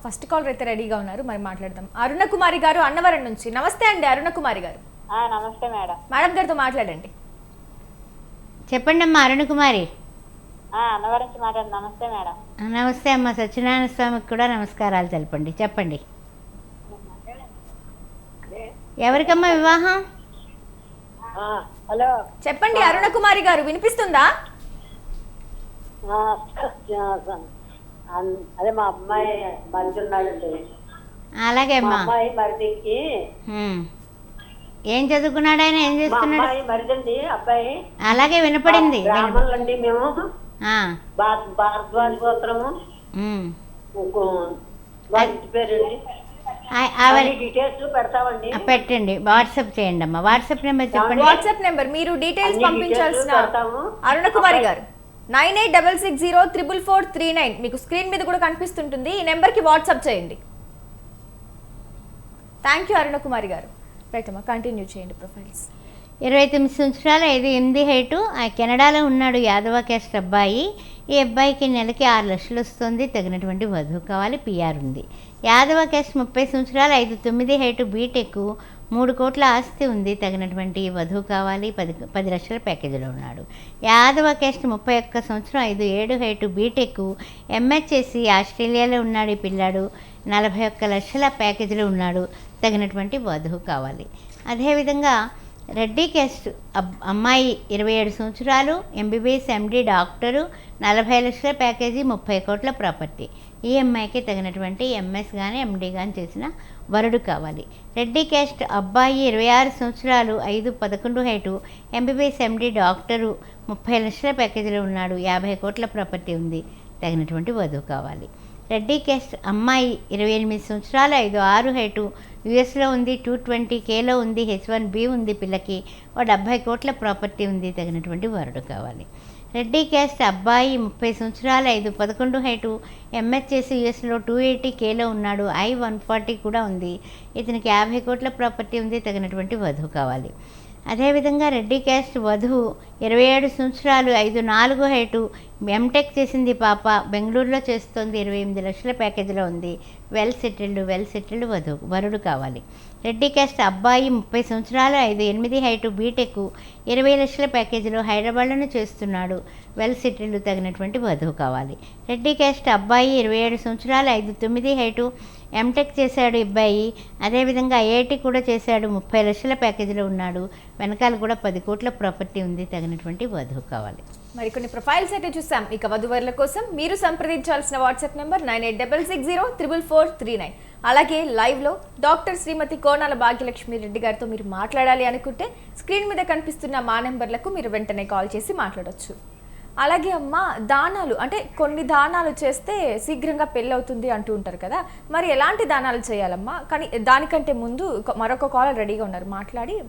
First caller అయితే రెడీగా ఉన్నారు, మరి మాట్లాడదాం. అరుణ కుమారి గారు అన్నవరం నుంచి. నమస్తే అండి అరుణ కుమారి గారు. నమస్తే మేడం. మేడం గారితో మాట్లాడండి. చెప్పండి అమ్మా అరుణ కుమారి. అన్నవరం నుంచి మాట్లాడు. నమస్తే మేడం. నమస్తే అమ్మ. సత్యనారాయణ స్వామికి కూడా నమస్కారాలు తెలపండి. చెప్పండి, ఎవరికమ్మా వివాహం? హలో చెప్పండి అరుణ కుమారి గారు, వినిపిస్తుందా? అదే మా అమ్మాయి మరిది ఉన్నాడండి. అలాగే అమ్మా. అమ్మాయి మరిదికి ఏం చదువుకున్నాడు ఆయన, ఏం చేస్తున్నాడు? అమ్మాయి మరిదండి అబ్బాయి. అలాగే వినపడింది. బ్రాహ్మణులండి మేము. భారద్వాజ గోత్రము. ఇంటి పేరండి. డీటెయిల్స్ పెడతామండి. పెట్టండి, వాట్సాప్ చేయండి అమ్మా. వాట్సాప్ నెంబర్ చెప్పండి. వాట్సాప్ నెంబర్ మీరు డీటెయిల్స్ పంపించాల్సిన అరుణ కుమారి గారు 9866044439 మీకు స్క్రీన్ మీద కూడా కనిపిస్తుంటుంది. ఈ నెంబర్కి వాట్సాప్ చేయండి. థ్యాంక్ యూ అరుణ కుమారి గారు. రైట్ అమ్మా, కంటిన్యూ చేయండి ప్రొఫైల్స్. 29 సంవత్సరాలు, 5'8" హైటు, కెనడాలో ఉన్నాడు. యాదవ క్యాస్ట్ అబ్బాయి. ఈ అబ్బాయికి నెలకి 6 లక్షలు వస్తుంది. తగినటువంటి వధువు కావాలి. పిఆర్ ఉంది. యాదవ క్యాస్ట్ 30 సంవత్సరాలు, 5'9" హైటు, బీటెక్, 3 కోట్ల ఆస్తి ఉంది. తగినటువంటి వధువు కావాలి. 10 లక్షల ప్యాకేజీలో ఉన్నాడు. యాదవ క్యాస్ట్ 31 సంవత్సరం, 5'7" హైటు, బీటెక్, ఎంహెచ్ఎస్సి, ఆస్ట్రేలియాలో ఉన్నాడు. ఈ పిల్లాడు 41 లక్షల ప్యాకేజీలో ఉన్నాడు. తగినటువంటి వధువు కావాలి. అదేవిధంగా రెడ్డి క్యాస్ట్ అమ్మాయి 27 సంవత్సరాలు, ఎంబీబీఎస్, ఎండి, డాక్టరు, 40 లక్షల ప్యాకేజీ, 30 కోట్ల ప్రాపర్టీ. ఈ అమ్మాయికి తగినటువంటి ఎంఎస్ కానీ ఎండి కానీ చేసిన వరుడు కావాలి. రెడ్డి క్యాస్ట్ అబ్బాయి 26 సంవత్సరాలు, 5'11" హైటు, ఎంబీబీఎస్, ఎండి, డాక్టరు, 30 లక్షల ప్యాకేజీలో ఉన్నాడు. 50 కోట్ల ప్రాపర్టీ ఉంది. తగినటువంటి వధువు కావాలి. రెడ్డి క్యాస్ట్ అమ్మాయి 28 సంవత్సరాలు, 5'6" హైటు, యుఎస్లో ఉంది. 220Kలో ఉంది. H1B ఉంది. పిల్లకి 70 కోట్ల ప్రాపర్టీ ఉంది. తగినటువంటి వరుడు కావాలి. రెడ్డి క్యాస్ట్ అబ్బాయి 30 సంవత్సరాలు, 5'11" హైటు, ఎంహెచ్ఎస్, యుఎస్లో 280Kలో ఉన్నాడు. I-140 కూడా ఉంది. ఇతనికి 50 కోట్ల ప్రాపర్టీ ఉంది. తగినటువంటి వధువు కావాలి. అదేవిధంగా రెడ్డి క్యాస్ట్ వధువు 27 సంవత్సరాలు, 5'4" హైటు, ఎంటెక్ చేసింది పాప, బెంగళూరులో చేస్తోంది. 28 లక్షల ప్యాకేజీలో ఉంది. వెల్ సెటిల్డ్ వరుడు కావాలి. రెడ్డి క్యాస్ట్ అబ్బాయి 30 సంవత్సరాలు, 5'8" హైటు, బీటెక్, 20 లక్షల ప్యాకేజీలో హైదరాబాద్లోనే చేస్తున్నాడు. Well settled. తగినటువంటి వధువు కావాలి. రెడ్డి క్యాస్ట్ అబ్బాయి 27 సంవత్సరాలు, 5'9" హైటు, ఎంటెక్ చేశాడు అబ్బాయి. అదేవిధంగా ఐఐటి కూడా చేశాడు. 30 లక్షల ప్యాకేజీలో ఉన్నాడు. వెనకాల కూడా 10 కోట్ల ప్రాపర్టీ ఉంది. తగినటువంటి వధువు కావాలి. మరి కొన్ని ప్రొఫైల్స్ అయితే చూసాం. ఇక వధువరుల కోసం మీరు సంప్రదించాల్సిన వాట్సాప్ నెంబర్ 9866044439. అలాగే లైవ్లో డాక్టర్ శ్రీమతి కోనాల భాగ్యలక్ష్మి రెడ్డి గారితో మీరు మాట్లాడాలి అనుకుంటే స్క్రీన్ మీద కనిపిస్తున్న మా నెంబర్లకు మీరు వెంటనే కాల్ చేసి మాట్లాడవచ్చు. అలాగే అమ్మ, దానాలు అంటే కొన్ని దానాలు చేస్తే శీఘ్రంగా పెళ్ళి అవుతుంది అంటూ ఉంటారు కదా, మరి ఎలాంటి దానాలు చేయాలమ్మా? కానీ దానికంటే ముందు మరొక కాలర్ రెడీగా ఉన్నారు, మాట్లాడి